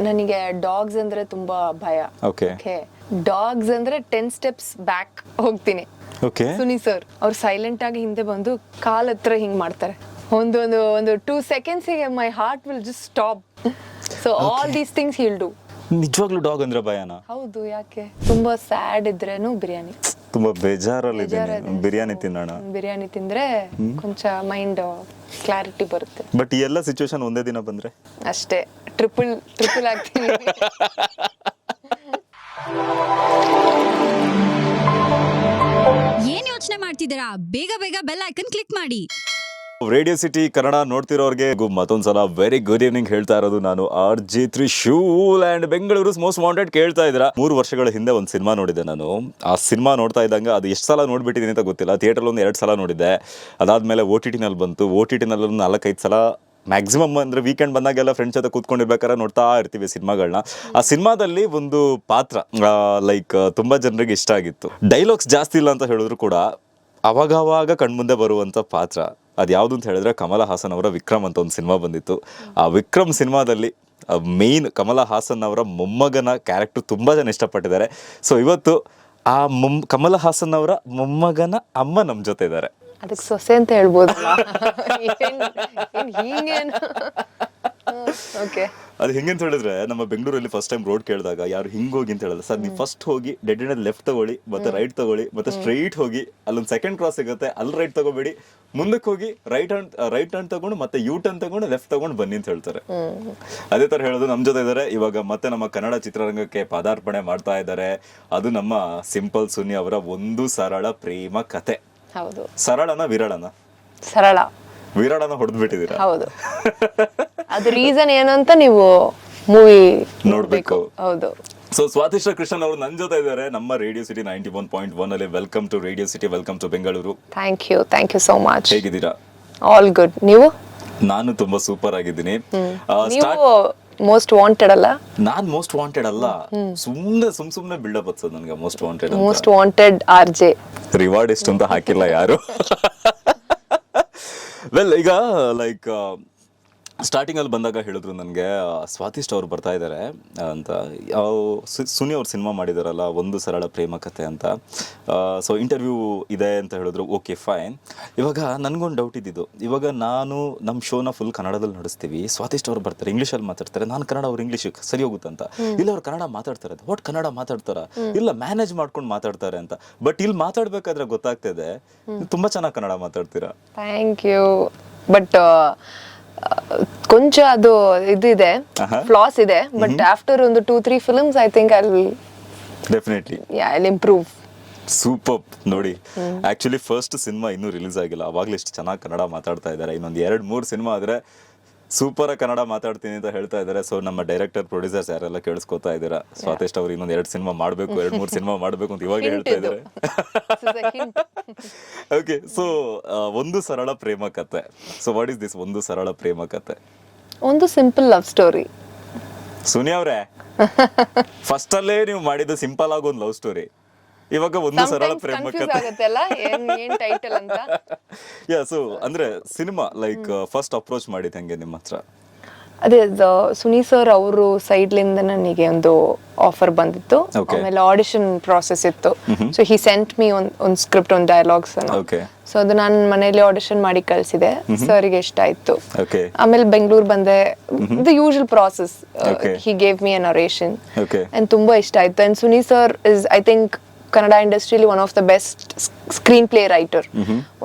ನನಗೆ ಡಾಗ್ಸ್ ಅಂದ್ರೆ ತುಂಬಾ ಭಯ. ಓಕೆ ಡಾಗ್ಸ್ ಅಂದ್ರೆ 10 steps ಬ್ಯಾಕ್ ಹೋಗ್ತೀನಿ. ಓಕೆ ಸುನಿ ಸರ್ ಅವ್ರು ಸೈಲೆಂಟ್ ಆಗಿ ಹಿಂದೆ ಬಂದು ಕಾಲ್ ಹತ್ರ ಹಿಂಗ್ ಮಾಡ್ತಾರೆ. ಒಂದು 2 seconds my heart will just stop. So all these things hill do. ನಿಜವಾಗ್ಲೂ ಡಾಗ್ ಅಂದ್ರೆ ಭಯನಾ? ಹೌದು. ಯಾಕೆ? ತುಂಬಾ ಸ್ಯಾಡ್ ಇದ್ರೇನು ಬಿರಿಯಾನಿ, ತುಂಬಾ ಬೇಜಾರಲ್ಲಿ ಬಿರಿಯಾನಿ ತಿನ್ನೋಣ. ಬಿರಿಯಾನಿ ತಿಂದ್ರೆ ಕೊಂಚ ಮೈಂಡ್ ಕ್ಲಾರಿಟಿ ಬರುತ್ತೆ. ಬಟ್ ಈ ಎಲ್ಲ ಸಿಚುವೇಶನ್ ಒಂದೇ ದಿನ ಬಂದ್ರೆ ಅಷ್ಟೇ ಟ್ರಿಪಲ್ ಆಗ್ತೀನಿ. ಏನ್ ಯೋಚನೆ ಮಾಡ್ತಿದ್ದೀರಾ? ಬೇಗ ಬೇಗ ಬೆಲ್ ಐಕನ್ ಕ್ಲಿಕ್ ಮಾಡಿ. ರೇಡಿಯೋ ಸಿಟಿ ಕನ್ನಡ ನೋಡ್ತಿರೋರಿಗೆ ಮತ್ತೊಂದ್ಸಲ ವೆರಿ ಗುಡ್ ಈವ್ನಿಂಗ್ ಹೇಳ್ತಾ ಇರೋದು ನಾನು RJ Trishul and Bengaluru most wanted ಕೇಳ್ತಾ ಇದ್ದೀರಾ. 3 ವರ್ಷಗಳ ಹಿಂದೆ ಒಂದು ಸಿನಿಮಾ ನೋಡಿದ್ದೆ ನಾನು. ಆ ಸಿನಿಮಾ ನೋಡ್ತಾ ಇದ್ದಂಗೆ ಅದು ಎಷ್ಟು ಸಲ ನೋಡ್ಬಿಟ್ಟಿದ್ದೀನಿ ಅಂತ ಗೊತ್ತಿಲ್ಲ. ಥಿಯೇಟರ್ ಒಂದು 2 ಸಲ ನೋಡಿದ್ದೆ. ಅದಾದ್ಮೇಲೆ OTT ನಲ್ಲಿ ಬಂತು. OTT ನಲ್ಲಿ 4-5 ಸಲ ಮ್ಯಾಕ್ಸಿಮಮ್ ಅಂದ್ರೆ ವೀಕೆಂಡ್ ಬಂದಾಗೆಲ್ಲ ಫ್ರೆಂಡ್ಸ್ ಜೊತೆ ಕೂತ್ಕೊಂಡಿರ್ಬೇಕಾದ್ರೆ ನೋಡ್ತಾ ಇರ್ತೀವಿ ಸಿನಿಮಾಗಳನ್ನ. ಆ ಸಿನಿಮಾದಲ್ಲಿ ಒಂದು ಪಾತ್ರ ಲೈಕ್ ತುಂಬಾ ಜನರಿಗೆ ಇಷ್ಟ ಆಗಿತ್ತು. ಡೈಲಾಗ್ಸ್ ಜಾಸ್ತಿ ಇಲ್ಲ ಅಂತ ಹೇಳಿದ್ರು ಕೂಡ ಅವಾಗವಾಗ ಕಣ್ಮುಂದೆ ಬರುವಂತ ಪಾತ್ರ ಅದು ಯಾವುದು ಅಂತ ಹೇಳಿದ್ರೆ ಕಮಲ ಹಾಸನ್ ಅವರ ವಿಕ್ರಮ್ ಅಂತ ಒಂದು ಸಿನಿಮಾ ಬಂದಿತ್ತು. ಆ ವಿಕ್ರಮ್ ಸಿನಿಮಾದಲ್ಲಿ ಮೇನ್ ಕಮಲ ಹಾಸನ್ ಅವರ ಮೊಮ್ಮಗನ ಕ್ಯಾರೆಕ್ಟರ್ ತುಂಬಾ ಜನ ಇಷ್ಟಪಟ್ಟಿದ್ದಾರೆ. ಸೊ ಇವತ್ತು ಆ ಕಮಲ ಹಾಸನ್ ಅವರ ಮೊಮ್ಮಗನ ಅಮ್ಮ ನಮ್ಮ ಜೊತೆ ಇದ್ದಾರೆ. ಅದಕ್ಕೆ ಸೊಸೆ ಅಂತ ಹೇಳ್ಬೋದು. ಅದು ಹೆಂಗಂತ ಹೇಳಿದ್ರೆ ನಮ್ಮ ಬೆಂಗಳೂರಲ್ಲಿ ಫಸ್ಟ್ ಟೈಮ್ ರೋಡ್ ಕೇಳಿದಾಗ ಯಾರು ಹಿಂಗೋಗಿ ಅಂತ ಹೇಳಿದ್ರೆ ಸರ್ ನೀವು ಫಸ್ಟ್ ಹೋಗಿ ಡೆಡ್ ಎಂಡ್ ಲೆಫ್ಟ್ ತಗೊಳ್ಳಿ ಮತ್ತೆ ರೈಟ್ ತಗೊಳ್ಳಿ ಮತ್ತೆ ಸ್ಟ್ರೈಟ್ ಹೋಗಿ ಅಲ್ಲೊಂದು ಸೆಕೆಂಡ್ ಕ್ರಾಸ್ ಸಿಗುತ್ತೆ ಅಲ್ಲಿ ರೈಟ್ ತಗೋಬೇಡಿ ಮುಂದಕ್ಕೆ ಹೋಗಿ ರೈಟ್ ಹ್ಯಾಂಡ್ ತಗೊಂಡು ಮತ್ತೆ ಯೂ ಟರ್ನ್ ತಗೊಂಡು ಲೆಫ್ಟ್ ತಗೊಂಡು ಬನ್ನಿ ಅಂತ ಹೇಳ್ತಾರೆ. ಅದೇ ತರ ಹೇಳೋದು ನಮ್ಮ ಜೊತೆ ಇದ್ದಾರೆ ಇವಾಗ ಮತ್ತೆ ನಮ್ಮ ಕನ್ನಡ ಚಿತ್ರರಂಗಕ್ಕೆ ಪದಾರ್ಪಣೆ ಮಾಡ್ತಾ ಇದ್ದಾರೆ. ಅದು ನಮ್ಮ ಸಿಂಪಲ್ ಸುನಿ ಅವರ ಒಂದು ಸರಳ ಪ್ರೇಮ ಕತೆ. ಹೌದು. ಸರಳನ ವಿರಳನ? ಸರಳ. ವಿರಾಡನ ಹೊಡೆದು ಬಿಟ್ಟಿದ್ದೀರಾ? ಹೌದು. ಅದು ರೀಸನ್ ಏನು ಅಂತ ನೀವು ಮೂವಿ ನೋಡ್ಬೇಕು. ಹೌದು. ಸೊ ಸ್ವಾತಿಶ್ರೀ ಕೃಷ್ಣನ್ ಅವರು ನನ್ನ ಜೊತೆ ಇದ್ದಾರೆ ನಮ್ಮ ರೇಡಿಯೋ ಸಿಟಿ 91.1 ಅಲ್ಲಿ. Welcome to radio city, welcome to Bengaluru. Thank you so much. ಹೇಗಿದ್ದೀರಾ? All good. ನೀವು? ನಾನು ತುಂಬಾ ಸೂಪರ್ ಆಗಿದ್ದೀನಿ. ನೀವು ಮೋಸ್ಟ್ ವಾಂಟೆಡ್ ಅಲ್ಲ? ನಾನ್ ಮೋಸ್ಟ್ ವಾಂಟೆಡ್ ಅಲ್ಲ, ಸುಮ್ನೆ ಬಿಲ್ಡಪ್ ಹಚ್ಚೋದು ನನಗೆ ಮೋಸ್ಟ್ ವಾಂಟೆಡ್ RJ. ರಿವಾರ್ಡ್ ಎಷ್ಟು ಅಂತ ಹಾಕಿಲ್ಲ ಯಾರು. ವೆಲ್ ಈಗ ಲೈಕ್ ಸ್ಟಾರ್ಟಿಂಗ್ ಅಲ್ಲಿ ಬಂದಾಗ ಹೇಳಿದ್ರು ನನಗೆ ಸ್ವಾತಿಷ್ಠ ಅವ್ರು ಬರ್ತಾ ಇದ್ದಾರೆ ಅಂತ. ಸುನಿ ಅವ್ರು ಸಿನಿಮಾ ಮಾಡಿದಾರಲ್ಲ ಒಂದು ಸರಳ ಪ್ರೇಮ ಕಥೆ ಅಂತ. ಸೊ ಇಂಟರ್ವ್ಯೂ ಇದೆ ಅಂತ ಹೇಳಿದ್ರು. Okay fine. ಇವಾಗ ನನಗೊಂದು ಡೌಟ್ ಇದ್ದಿದ್ದು, ಇವಾಗ ನಾನು ನಮ್ಮ ಶೋನ ಫುಲ್ ಕನ್ನಡದಲ್ಲಿ ನಡೆಸ್ತೀವಿ, ಸ್ವಾತಿಷ್ಠ ಅವ್ರು ಬರ್ತಾರೆ ಇಂಗ್ಲೀಷಲ್ಲಿ ಮಾತಾಡ್ತಾರೆ, ನಾನು ಕನ್ನಡ ಅವ್ರು ಇಂಗ್ಲೀಷ್ ಸರಿ ಹೋಗುತ್ತಂತ. ಇಲ್ಲ ಅವ್ರು ಕನ್ನಡ ಮಾತಾಡ್ತಾರೆ, ಒಟ್ಟು ಕನ್ನಡ ಮಾತಾಡ್ತಾರ, ಇಲ್ಲ ಮ್ಯಾನೇಜ್ ಮಾಡ್ಕೊಂಡು ಮಾತಾಡ್ತಾರೆ ಅಂತ. ಬಟ್ ಇಲ್ಲಿ ಮಾತಾಡ್ಬೇಕಾದ್ರೆ ಗೊತ್ತಾಗ್ತಿದೆ ತುಂಬಾ ಚೆನ್ನಾಗಿ ಕನ್ನಡ ಮಾತಾಡ್ತೀರಾ. Thank you. ಬಟ್ ಕೊಂಚ ಅದು ಇದಿದೆ, ಫ್ಲಾಸ್ ಇದೆ. ಬಟ್ ಆಫ್ಟರ್ ಒಂದು 2-3 films I think I will definitely improve. Super. ನೋಡಿ ಆಕ್ಚುಲಿ ಫಸ್ಟ್ ಸಿನಿಮಾ ಇನ್ನೂ ರಿಲೀಸ್ ಆಗಿಲ್ಲ, ಅವಾಗ್ಲೂ ಎಷ್ಟು ಚೆನ್ನಾಗಿ ಕನ್ನಡ ಮಾತಾಡ್ತಾ ಇದ್ದಾರೆ. ಇನ್ನೊಂದು 2-3 ಸಿನಿಮಾ ಆದ್ರೆ ಸೂಪರ್ ಕನ್ನಡ ಮಾತಾಡ್ತೀನಿ ಅಂತ ಹೇಳ್ತಾ ಇದ್ದಾರೆ. ಸೊ ನಮ್ಮ ಡೈರೆಕ್ಟರ್ ಪ್ರೊಡ್ಯೂಸರ್ಸ್ ಯಾರೆಲ್ಲ ಕೇಳಿಸ್ಕೊತಾ ಇದ್ದೀರಾ, ಸ್ವಾತಿಷ್ಠ ಅವ್ರು ಇನ್ನೊಂದು 2 ಸಿನಿಮಾ ಮಾಡಬೇಕು, 2-3 ಸಿನಿಮಾ ಮಾಡಬೇಕು ಅಂತ ಇವಾಗ ಹೇಳ್ತಾ ಇದ್ದಾರೆ. ಓಕೆ. ಸೊ ಒಂದು Sarala Prema Kathe. So what is this ಒಂದು ಸರಳ ಪ್ರೇಮ ಕಥೆ? ಒಂದು ಸಿಂಪಲ್ ಲವ್ ಸ್ಟೋರಿ. ಸುನಿ ಅವರೇ, ಫಸ್ಟ್ ಅಲ್ಲೇ ನೀವು ಮಾಡಿದ್ದು ಸಿಂಪಲ್ ಆಗಿ ಒಂದು ಲವ್ ಸ್ಟೋರಿ, ಇವಾಗ ಒಂದು ಸರಳ ಪ್ರೇಮ ಕಥೆ. ಯಾ. ಸೊ ಅಂದ್ರೆ ಸಿನಿಮಾ ಲೈಕ್ ಫಸ್ಟ್ ಅಪ್ರೋಚ್ ಮಾಡಿದ್ ಹೆಂಗೆ ನಿಮ್ಮ ಹತ್ರ? ಅದೇ ಸುನಿ ಸರ್ ಅವರು ಸೈಡ್ಲಿಂದ ನನಗೆ ಒಂದು ಆಫರ್ ಬಂದಿತ್ತು. ಆಮೇಲೆ ಆಡಿಷನ್ ಪ್ರಾಸೆಸ್ ಇತ್ತು. ಸೊ ಹಿ ಸೆಂಟ್ ಮೀ ಒಂದು ಸ್ಕ್ರಿಪ್ಟ್, ಒಂದು ಡೈಲಾಗ್ಸ್. ಸೊ ಅದು ನಾನು ಮನೆಯಲ್ಲಿ ಆಡಿಷನ್ ಮಾಡಿ ಕಳ್ಸಿದೆ. ಸರ್ಗೆ ಇಷ್ಟ ಆಯ್ತು. ಆಮೇಲೆ ಬೆಂಗಳೂರು ಬಂದೆ. The usual process. He gave me a narration and ತುಂಬಾ ಇಷ್ಟ ಆಯ್ತು. And Suni sir is I think Kannada ಇಂಡಸ್ಟ್ರಿಯಲ್ಲಿ one of the best screenplay writer.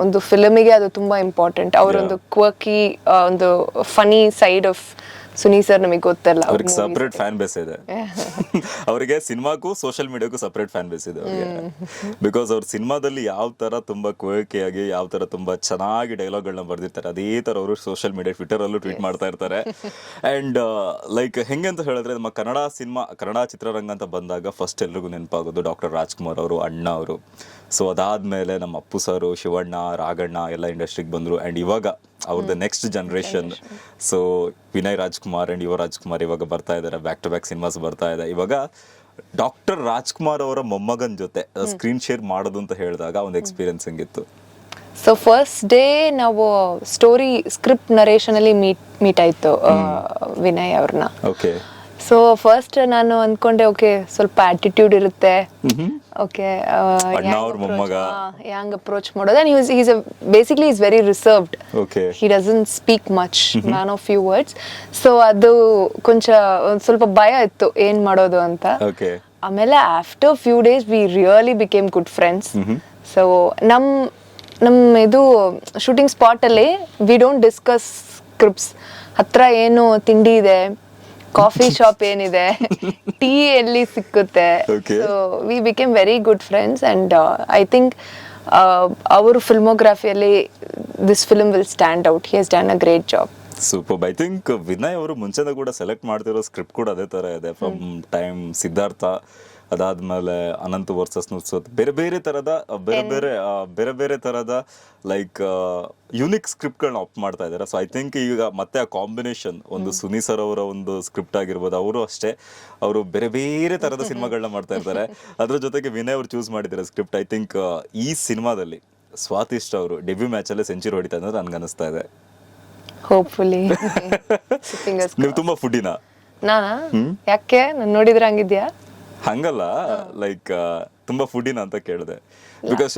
ಒಂದು ಫಿಲ್ಮಿಗೆ ಅದು ತುಂಬಾ ಇಂಪಾರ್ಟೆಂಟ್. ಅವರೊಂದು ಕ್ವರ್ಕಿ, ಒಂದು funny side of Suni sir ನಮಗೆ ಗೊತ್ತಲ್ಲ. ಅವ್ರಿಗೆ ಸಪರೇಟ್ ಫ್ಯಾನ್ ಬೇಸ್ ಇದೆ. ಅವರಿಗೆ ಸಿನಿಮಾಗೂ ಸೋಷಿಯಲ್ ಮೀಡಿಯಾಗೂ ಸಪರೇಟ್ ಫ್ಯಾನ್ ಬೇಸ್ ಇದೆ ಅವರಿಗೆ. ಬಿಕಾಸ್ ಅವ್ರ ಸಿನಿಮಾದಲ್ಲಿ ಯಾವ ತರ ತುಂಬಾ ಕ್ವರ್ಕಿಯಾಗಿ, ಯಾವ ತರ ತುಂಬಾ ಚೆನ್ನಾಗಿ ಡೈಲಾಗ್ಗಳನ್ನ ಬರ್ದಿರ್ತಾರೆ, ಅದೇ ತರ ಅವರು ಸೋಷಿಯಲ್ ಮೀಡಿಯಾ ಟ್ವಿಟರ್ ಅಲ್ಲೂ ಟ್ವೀಟ್ ಮಾಡ್ತಾ ಇರ್ತಾರೆ. ಅಂಡ್ ಲೈಕ್ ಹೆಂಗೆ ಅಂತ ಹೇಳಿದ್ರೆ ನಮ್ಮ ಕನ್ನಡ ಚಿತ್ರರಂಗ ಅಂತ ಬಂದಾಗ ಫಸ್ಟ್ ಎಲ್ರಿಗೂ ನೆನಪಾಗೋದು ಡಾಕ್ಟರ್ ರಾಜ್ಕುಮಾರ್ ಅವರು, ಅಣ್ಣ ಅವರು. ಸೊ ಅದಾದ್ಮೇಲೆ ನಮ್ಮ ಅಪ್ಪು ಸರು, ಶಿವಣ್ಣ, ರಾಘಣ್ಣ ಎಲ್ಲ ಇಂಡಸ್ಟ್ರಿಗೆ ಬಂದ್ರು. ಅಂಡ್ ಇವಾಗ ಅವ್ರದ್ದು next generation. So Vinay Rajkumar and ಯುವ ರಾಜ್ಕುಮಾರ್ ಇವಾಗ ಬರ್ತಾ ಇದ್ದಾರೆ, ಬ್ಯಾಕ್ ಟು ಬ್ಯಾಕ್ ಸಿನಿಮಾಸ್ ಬರ್ತಾ ಇದೆ. ಇವಾಗ ಡಾಕ್ಟರ್ ರಾಜ್ಕುಮಾರ್ ಅವರ ಮೊಮ್ಮಗನ್ ಜೊತೆ ಸ್ಕ್ರೀನ್ ಶೇರ್ ಮಾಡೋದು ಅಂತ ಹೇಳಿದಾಗ ಒಂದು ಎಕ್ಸ್ಪೀರಿಯನ್ಸ್ ಹೆಂಗಿತ್ತು? ಸೊ ಫಸ್ಟ್ ಡೇ ನಾವು ಸ್ಟೋರಿ ಸ್ಕ್ರಿಪ್ಟ್ ನರೇಷನ್ ಅಲ್ಲಿ ಮೀಟ್ ಆಯ್ತು ವಿನಯ್ ಅವ್ರನ್ನ. ಓಕೆ. ಸೊ ಫಸ್ಟ್ ನಾನು ಅಂದ್ಕೊಂಡೆ ಓಕೆ ಸ್ವಲ್ಪ ಆಟಿಟ್ಯೂಡ್ ಇರುತ್ತೆ, ಓಕೆ ಅಣ್ಣ ಅವ್ರ ಮೊಮ್ಮಗ. ಹ್ಯಾಂಗ್ ಅಪ್ರೋಚ್ ಮಾಡೋದು. And is basically is very reserved, okay he doesn't speak much, man of few words. So ಅದು ಕೊಂಚ ಒಂದ್ ಸ್ವಲ್ಪ ಭಯ ಇತ್ತು ಏನ್ ಮಾಡೋದು ಅಂತ. ಓಕೆ ಆಮೇಲೆ after few days we really became good friends. So ನಮ್ ಇದು ಶೂಟಿಂಗ್ ಸ್ಪಾಟ್ ಅಲ್ಲಿ ವಿ ಡೋಂಟ್ ಡಿಸ್ಕಸ್ ಸ್ಕ್ರಿಪ್ಟ್ಸ್. ಹತ್ರ ಏನು ತಿಂಡಿ ಇದೆ, ಕಾಫಿ ಶಾಪ್ ಏನಿದೆ, ಟೀ ಎಲ್ಲಿ ಸಿಕ್ಕುತ್ತೆ. So we became very good friends. And I think ಅವರು ಫಿಲ್ಮೋಗ್ರಫಿಯಲ್ಲಿ this film will stand out. He has done a great job. Super. I think Vinay ಅವರು ಮುಂಚೆನೂ ಕೂಡ ಸೆಲೆಕ್ಟ್ ಮಾಡ್ತಿರೋ ಸ್ಕ್ರಿಪ್ಟ್ ಕೂಡ ಅದೇ ತರ ಇದೆ. ಫ್ರಮ್ ಟೈಮ್ ಸಿದ್ಧಾರ್ಥ, ಅದಾದ್ಮೇಲೆ ಅನಂತ್ ವರ್ಸಸ್ ನುಸ್ರತ್, ಬೇರೆ ಬೇರೆ ತರದ ಲೈಕ್ ಯುನಿಕ್ ಸ್ಕ್ರಿಪ್ಟ್ಗಳನ್ನ ಆಪ್ ಮಾಡ್ತಾ ಇದ್ದಾರೆ. ಸೊ ಐ ಥಿಂಕ್ ಈಗ ಮತ್ತೆ ಆ ಕಾಂಬಿನೇಷನ್ ಒಂದು ಸುನಿ ಸರ್ ಅವರ ಒಂದು ಸ್ಕ್ರಿಪ್ಟ್ ಆಗಿರ್ಬೋದು, ಅವರು ಅಷ್ಟೇ ಅವರು ಬೇರೆ ತರದ ಸಿನಿಮಾಗಳನ್ನ ಮಾಡ್ತಾ ಇರ್ತಾರೆ. ಅದ್ರ ಜೊತೆಗೆ ವಿನಯ್ ಅವರು ಚೂಸ್ ಮಾಡಿದ್ದಾರೆ ಸ್ಕ್ರಿಪ್ಟ್. ಐ ಥಿಂಕ್ ಈ ಸಿನಿಮಾದಲ್ಲಿ ಸ್ವಾತಿಷ್ಠ ಅವರು ಡೆಬ್ಯೂ ಮ್ಯಾಚ್ ಅಲ್ಲೇ ಸೆಂಚುರಿ ಹೊಡಿತಾ ಇದ್ದಾರೆ ನನ್ಗೆ ಅನಿಸ್ತಾ ಇದೆ. ಹೋಪ್ಫುಲಿ. ನೀವು ತುಂಬಾ ಫುಡ್ಡಿನಾ? ನಾನಾ? ಯಾಕೆ ನಾನು ನೋಡಿದ್ರೆ ಹಂಗಿದ್ಯಾ? ಹಂಗಲ್ಲ, ಲೈಕ್ ತುಂಬಾ ಫುಡ್ಡಿನ ಅಂತ ಕೇಳಿದೆ. ಬಿಕಾಸ್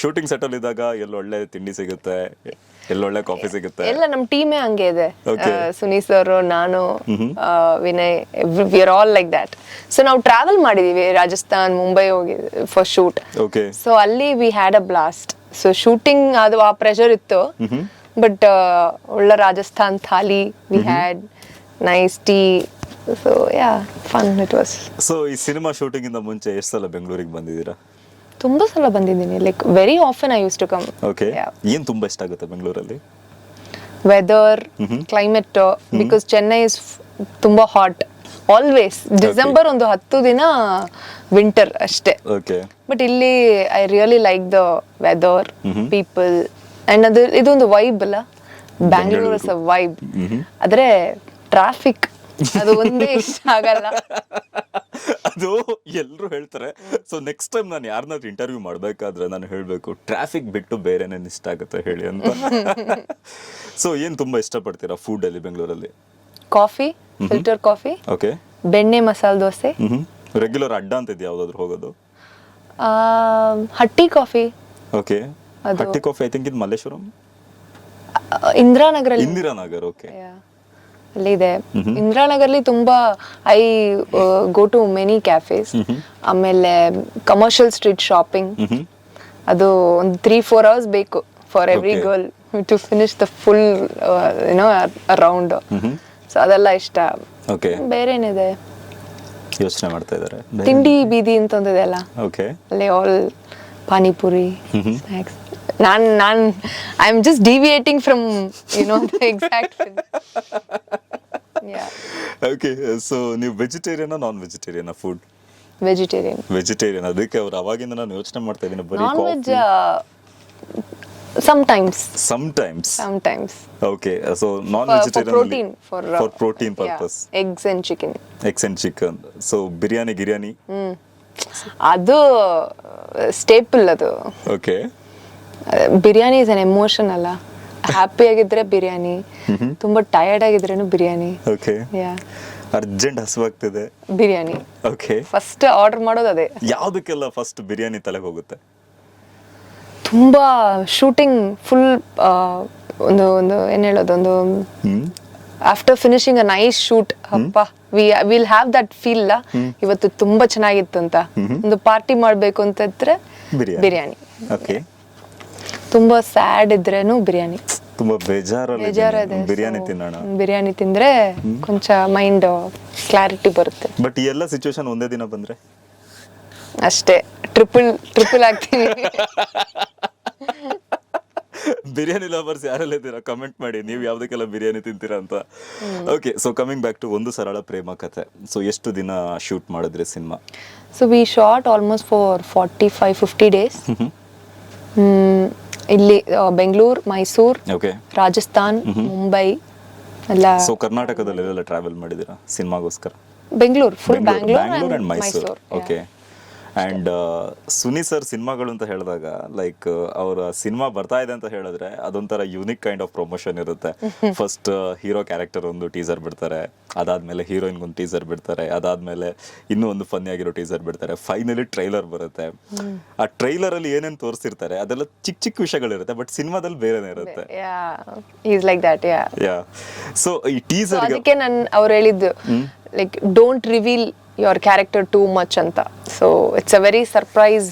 ಶೂಟಿಂಗ್ ಸೆಟ್ ಅಲ್ಲಿ ಇದ್ದಾಗ ಎಲ್ಲೊಳ್ಳೆ ತಿಂಡಿ ಸಿಗುತ್ತೆ, ಎಲ್ಲೊಳ್ಳೆ ಕಾಫಿ ಸಿಗುತ್ತೆ. ಎಲ್ಲ ನಮ್ ಟೀಮೇ ಹಂಗೆ ಇದೆ. ಸುನಿ ಸರ್, ನಾನು, Vinay, we are all like that. So ನಾವು ಟ್ರಾವೆಲ್ ಮಾಡಿದೀವಿ, ರಾಜಸ್ಥಾನ್, ಮುಂಬೈ ಹೋಗಿ ಫಾರ್ ಶೂಟ್. ಓಕೆ. ಸೊ ಅಲ್ಲಿ we had a blast. So shooting ಅದು ಆ ಪ್ರೆಷರ್ ಇತ್ತು, ಬಟ್ ಒಳ್ಳೆ Rajasthan thali, we had nice tea. So yeah, fun it was. So ಈ ಸಿನಿಮಾ ಶೂಟಿಂಗ್ ಇಂದ ಮುಂಚೆ ಎಷ್ಟು ಸಲ ಬೆಂಗಳೂರಿಗೆ ಬಂದಿದ್ದೀರಾ? ತುಂಬಾ ಸಲ ಬಂದಿದ್ದೀನಿ, like very often I used to come. Okay. ಏನ್ ತುಂಬಾ ಇಷ್ಟ ಆಗುತ್ತೆ ಬೆಂಗಳೂರಲ್ಲಿ? Weather, climate, because Chennai is ತುಂಬಾ ಹಾಟ್ ಆಲ್ವೇಸ್. ಡಿಸೆಂಬರ್ ಒಂದು 10 ದಿನ ವಿಂಟರ್ ಅಷ್ಟೇ. ಓಕೆ. ಬಟ್ ಇಲ್ಲಿ I really like the weather, people, and ಅದು ಇದೊಂದು ವೈಬ್ ಅಲ್ಲ, ಬ್ಯಾಂಗ್ಳೂರ್ ಇಸ್ ಅ ವೈಬ್. ಆದ್ರೆ ಟ್ರಾಫಿಕ್ ಅದು ಒಂದೇ ಇಷ್ಟ ಆಗಲ್ಲ. ಅದು ಎಲ್ರು ಹೇಳ್ತಾರೆ. ಸೊ ನೆಕ್ಸ್ಟ್ ಟೈಮ್ ನಾನು ಯಾರನ್ನಾದ್ರೂ ಇಂಟರ್ವ್ಯೂ ಮಾಡ್ಬೇಕಾದ್ರೆ ನಾನು ಹೇಳ್ಬೇಕು ಟ್ರಾಫಿಕ್ ಬಿಟ್ಟು ಬೇರೆನೇನ್ ಇಷ್ಟ ಆಗುತ್ತೆ ಹೇಳಿ ಅಂತ. ಸೊ ಏನ್ ತುಂಬಾ ಇಷ್ಟಪಡ್ತೀರಾ ಫುಡ್ ಅಲ್ಲಿ ಬೆಂಗಳೂರಲ್ಲಿ? ಕಾಫಿ, ಫಿಲ್ಟರ್ ಕಾಫಿ, ಓಕೆ, ಬೆಣ್ಣೆ ಮಸಾಲೆ ದೋಸೆ. ರೆಗ್ಯುಲರ್ ಅಡ್ಡ ಅಂತ ಇದೆಯಾ ಯಾವ್ದಾದ್ರು ಹೋಗೋದು? Hatti coffee. Okay. Hatti coffee I think ಇದು ಮಲ್ಲೇಶ್ವರಂ, ಇಂದಿರಾನಗರ್. ಓಕೆ, ಅಲ್ಲಿದೆ. ಇಂದಿರಾನಗರ್ಲಿ ತುಂಬಾ I go to many cafes. ಆಮೇಲೆ ಕಮರ್ಷಿಯಲ್ ಸ್ಟ್ರೀಟ್ ಶಾಪಿಂಗ್, ಅದು ಒಂದು 3-4 hours ಬೇಕು for every girl to finish the full around. So ಅದೆಲ್ಲ ಇಷ್ಟ. ಓಕೆ. ಬೇರೆ ಏನಿದೆ ಯೋಚನೆ ಮಾಡ್ತಾ ಇದ್ದಾರೆ. ತಿಂಡಿ ಬೀದಿ ಅಂತ ಒಂದಿದೆ ಅಲ್ಲ, ಓಕೆ, ಅಲ್ಲಿ all panipuri, snacks. I am just deviating from the exact film. Okay. So ನೀವು vegetarian non vegetarian food? Vegetarian. ಅದಕ್ಕೆ ಅವ್ರು ಅವಾಗಿಂದ ನಾನು ಯೋಚನೆ ಮಾಡ್ತಾ ಇದ್ದೀನಿ ಬರೀ non veg sometimes. Okay, so non-vegetarian protein, for protein purpose. Yeah, eggs and chicken. So biryani. ಅದು ಸ್ಟೇಪಲ್. ಅದು okay. Biryani is an emotion ಅಲ್ಲ. ಹ್ಯಾಪಿ ಆಗಿದ್ರೆ ಬಿರಿಯಾನಿ, ತುಂಬಾ ಟಯರ್ಡ್ ಆಗಿದ್ರೇನು ಬಿರಿಯಾನಿ. ಓಕೆ. ಅರ್ಜೆಂಟ್ ಹಸುವಾಗ್ತಿದೆ, ಬಿರಿಯಾನಿ. ಓಕೆ. ಫಸ್ಟ್ ಆರ್ಡರ್ ಮಾಡೋದು ಅದೇ. ಯಾವ್ದಕ್ಕೆಲ್ಲ ಫಸ್ಟ್ ಬಿರಿಯಾನಿ ತಲೆಗೆ ಹೋಗುತ್ತೆ? ತುಂಬಾ ಶೂಟಿಂಗ್ ಫುಲ್ ಒಂದು ಏನ್ ಹೇಳೋದು, ಒಂದು after finishing a nice shoot, ಅಪ್ಪ ವಿಲ್ ಹ್ಯಾವ್ ದಟ್ ಫೀಲ್. ಇವತ್ತು ತುಂಬಾ ಚೆನ್ನಾಗಿತ್ತು ಅಂತ ಒಂದು ಪಾರ್ಟಿ ಮಾಡ್ಬೇಕು ಅಂತ ಇದ್ರೆ ಬಿರಿಯಾನಿ. ಓಕೆ. ತುಂಬಾ ಸ್ಯಾಡ್ ಇದ್ರೇನು ಬಿರಿಯಾನಿ. ತುಂಬಾ ಬೇಜಾರದೆ ಬಿರಿಯಾನಿ ತಿನ್ನೋಣ. ಬಿರಿಯಾನಿ ತಿಂದ್ರೆ ಕೊಂಚ ಮೈಂಡ್ ಕ್ಲಾರಿಟಿ ಬರುತ್ತೆ. ಬಟ್ ಈ ಎಲ್ಲ ಸಿಚುವೇಶನ್ ಒಂದೇ ದಿನ ಬಂದ್ರೆ ಅಷ್ಟೇ ಟ್ರಿಪಲ್ ಆಗ್ತೀನಿ. ಬಿರಿಯಾನಿ ಲವರ್ಸ್ ಯಾರೆಲ್ಲ ಇದ್ದೀರಾ ಕಮೆಂಟ್ ಮಾಡಿ, ನೀವು ಯಾವ್ದಕ್ಕೆಲ್ಲ ಬಿರಿಯಾನಿ ತಿಂತೀರಾ ಅಂತ. Okay. So coming back to Ondu Sarala Prema Kathe. So ಎಷ್ಟು ದಿನ ಶೂಟ್ ಮಾಡಿದ್ರಿ cinema? So we shot almost for 45-50 days. ಇಲ್ಲಿ ಬೆಂಗಳೂರು, ಮೈಸೂರು, ರಾಜಸ್ಥಾನ್, ಮುಂಬೈ ಎಲ್ಲ. ಸೊ ಕರ್ನಾಟಕದಲ್ಲಿ ಟ್ರಾವೆಲ್ ಮಾಡಿದಿರಾ ಸಿನಿಮಾಗೋಸ್ಕರ? Bengaluru, full Bangalore and Mysuru. Okay. And Suni sir ಸಿನಿಮಾಗಳು ಅಂತ ಹೇಳಿದಾಗ ಲೈಕ್ ಅವರ ಸಿನಿಮಾ ಬರ್ತಾ ಇದೆ ಅಂತ ಹೇಳಿದ್ರೆ ಅದೊಂಥರ ಯೂನಿಕ್ ಕೈಂಡ್ ಆಫ್ ಪ್ರಮೋಷನ್ ಇರುತ್ತೆ. ಫಸ್ಟ್ ಹೀರೋ ಕ್ಯಾರೆಕ್ಟರ್ ಒಂದು ಟೀಸರ್ ಬಿಡ್ತಾರೆ, ಅದಾದ್ಮೇಲೆ ಹೀರೋಯಿನ್ ಒಂದು ಟೀಸರ್ ಬಿಡ್ತಾರೆ, ಅದಾದ್ಮೇಲೆ ಇನ್ನೂ ಒಂದು ಫನ್ನಿ ಆಗಿರೋ ಟೀಸರ್ ಬಿಡ್ತಾರೆ, ಫೈನಲಿ ಟ್ರೈಲರ್ ಬರುತ್ತೆ. ಆ ಟ್ರೈಲರ್ ಅಲ್ಲಿ ಏನೇನು ತೋರಿಸಿರ್ತಾರೆ ಅದೆಲ್ಲ ಚಿಕ್ಕ ಚಿಕ್ಕ ವಿಷಯಗಳಿರುತ್ತೆ, ಬಟ್ ಸಿನಿಮಾದಲ್ಲಿ ಬೇರೆನೇ ಇರುತ್ತೆ. Is like that. Ya so ಈ ಟೀಸರ್ ಅದಕ್ಕೆ ನಾನು ಅವ್ರು ಹೇಳಿದ್ದು like don't reveal your character too much ಅಂತ. So it's a very surprise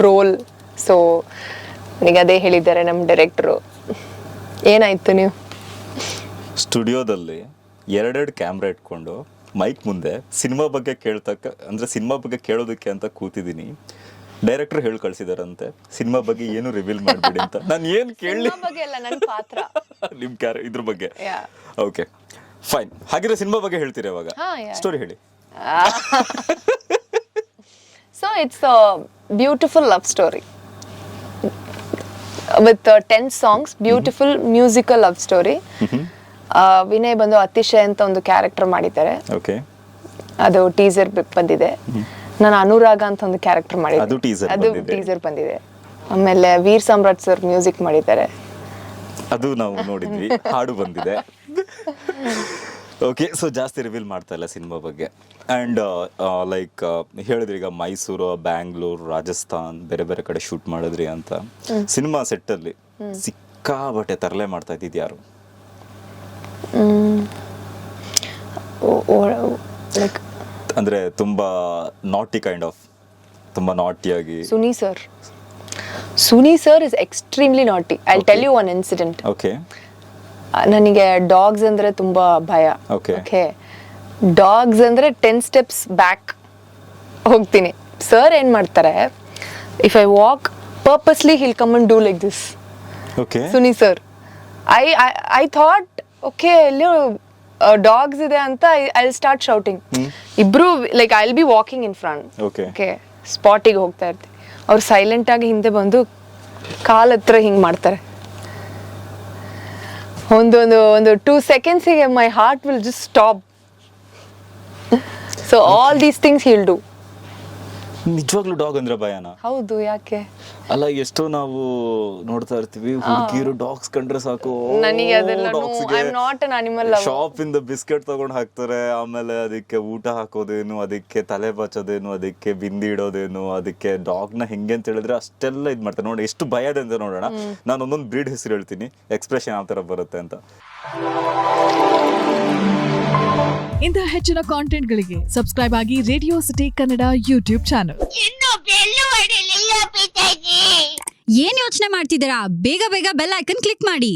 role. So ನನಗೆ ಅದೇ ಹೇಳಿದ್ದಾರೆ ನಮ್ಮ ಡೈರೆಕ್ಟ್ರು. ಏನಾಯ್ತು ನೀವು ಸ್ಟುಡಿಯೋದಲ್ಲಿ ಎರಡೆರಡು ಕ್ಯಾಮ್ರಾ ಇಟ್ಕೊಂಡು ಮೈಕ್ ಮುಂದೆ ಸಿನಿಮಾ ಬಗ್ಗೆ ಅಂದ್ರೆ ಸಿನಿಮಾ ಬಗ್ಗೆ ಕೇಳೋದಕ್ಕೆ ಅಂತ ಕೂತಿದ್ದೀನಿ. ಡೈರೆಕ್ಟರ್ ಹೇಳಿ ಕಳ್ಸಿದಾರಂತೆ ಸಿನಿಮಾ ಬಗ್ಗೆ ಏನು ರಿವೀಲ್ ಮಾಡ್ಬಿಡಿ ಅಂತ. ನಾನು ಏನ್ ಕೇಳಲಿ ಬಗ್ಗೆ ಅಲ್ಲ, ನನ್ನ ಪಾತ್ರ ನಿಮ್ ಇದ್ರ ಬಗ್ಗೆ. ಓಕೆ ಫೈನ್, ಹಾಗಿದ್ರೆ ಸಿನಿಮಾ ಬಗ್ಗೆ ಹೇಳ್ತೀರಾ ಇವಾಗ? ಸ್ಟೋರಿ ಹೇಳಿ. So it's a beautiful love story with 10 songs, beautiful musical love story. Vinay ಬಂದು ಅತಿಶಯ ಅಂತ ಒಂದು ಕ್ಯಾರೆಕ್ಟರ್ ಮಾಡಿದ್ದಾರೆ. ಓಕೆ, ಅದು ಟೀಸರ್ ಬಂದಿದೆ. ನಾನು ಅನುರಾಗ ಅಂತ ಒಂದು ಕ್ಯಾರೆಕ್ಟರ್ ಮಾಡಿದ್ದೆ, ಅದು ಟೀಸರ್ ಬಂದಿದೆ. ಆಮೇಲೆ ವೀರ್ ಸಾಮ್ರಾಟ್ ಸರ್ ಮ್ಯೂಸಿಕ್ ಮಾಡಿದ್ದಾರೆ, ಅದು ನಾವು ನೋಡಿದ್ವಿ, ಹಾಡು ಬಂದಿದೆ. ಓಕೆ, ಸೊ ಜಾಸ್ತಿ ರಿವೀಲ್ ಮಾಡ್ತಾ ಇಲ್ಲ ಸಿನಿಮಾ ಬಗ್ಗೆ. ಆ್ಯಂಡ್ ಲೈಕ್ ಹೇಳಿದ್ರಿ ಈಗ ಮೈಸೂರು, ಬ್ಯಾಂಗ್ಳೂರು, ರಾಜಸ್ಥಾನ್ ಬೇರೆ ಬೇರೆ ಕಡೆ ಶೂಟ್ ಮಾಡಿದ್ರಿ ಅಂತ. ಸಿನಿಮಾ ಸೆಟ್ಟಲ್ಲಿ ಸಿಕ್ಕಾಬಟ್ಟೆ ತರಲೆ ಮಾಡ್ತಾ ಇದ್ದಿದ್ದು ಯಾರು? ಲೈಕ್ ಅಂದ್ರೆ ತುಂಬಾ ನಾಟಿ ಕೈಂಡ್ ಆಫ್, ತುಂಬಾ ನಾಟಿಯಾಗಿ. Suni sir is extremely naughty. I tell you one incident. Okay, ನನಗೆ ಡಾಗ್ಸ್ ಅಂದ್ರೆ ತುಂಬಾ ಭಯ. ಓಕೆ, ಡಾಗ್ಸ್ ಅಂದ್ರೆ 10 steps ಬ್ಯಾಕ್ ಹೋಗ್ತೀನಿ. ಸರ್ ಏನ್ ಮಾಡ್ತಾರೆ, if I walk purposely he'll come and do like this. Okay, Suni sir I thought okay ಇಲ್ಲಿ dogs ಇದೆ ಅಂತ ಐ ಸ್ಟಾರ್ಟ್ ಶೌಟಿಂಗ್. ಇಬ್ರು like I will be walking in front. Okay, ಸ್ಪಾಟಿಗೆ ಹೋಗ್ತಾ ಇರ್ತೀವಿ, ಅವ್ರು ಸೈಲೆಂಟ್ ಆಗಿ ಹಿಂದೆ ಬಂದು ಕಾಲ್ ಹತ್ರ ಹಿಂಗ್ ಮಾಡ್ತಾರೆ. ಒಂದು 2 seconds my heart will just stop. So all these things he will do. ನಿಜವಾಗ್ಲೂ ಡಾಗ್ ಅಂದ್ರೆ ಭಯನಾ? ಹೌದು, ಯಾಕೆ ಅಲ್ಲ, ಎಷ್ಟೋ ನಾವು ನೋಡ್ತಾ ಇರ್ತೀವಿ ಹುಡುಗಿರು ಡಾಗ್ಸ್ ಕಂಡ್ರೆ ಸಾಕು, ನನಗೆ ಅದೆಲ್ಲ I am not an animal lover. Shop ಇಂದ ಬಿಸ್ಕೆಟ್ ತಗೊಂಡ್ ಹಾಕ್ತಾರೆ, ಆಮೇಲೆ ಅದಕ್ಕೆ ಊಟ ಹಾಕೋದೇನು, ಅದಕ್ಕೆ ತಲೆ ಬಚ್ಚೋದೇನು, ಅದಕ್ಕೆ ಬಿಂದಿ ಇಡೋದೇನು, ಅದಕ್ಕೆ ಡಾಗ್ ನ ಹೆಂಗೆ ಅಂತ ಹೇಳಿದ್ರೆ ಅಷ್ಟೆಲ್ಲ ಇದ್ ಮಾಡ್ತಾರೆ. ನೋಡಿ ಎಷ್ಟು ಭಯ ಇದೆ ಅಂತ ನೋಡೋಣ. ನಾನು ಒಂದೊಂದು ಬ್ರೀಡ್ ಹೆಸರು ಹೇಳ್ತೀನಿ, ಎಕ್ಸ್ಪ್ರೆಷನ್ ಯಾವ ತರ ಬರುತ್ತೆ ಅಂತ. ಇಂತಹ ಹೆಚ್ಚಿನ ಕಾಂಟೆಂಟ್ಗಳಿಗೆ ಸಬ್ಸ್ಕ್ರೈಬ್ ಆಗಿ radio city Kannada YouTube channel. ಏನ್ ಯೋಚನೆ ಮಾಡ್ತಿದ್ದೀರಾ? ಬೇಗ ಬೇಗ ಬೆಲ್ ಐಕನ್ ಕ್ಲಿಕ್ ಮಾಡಿ.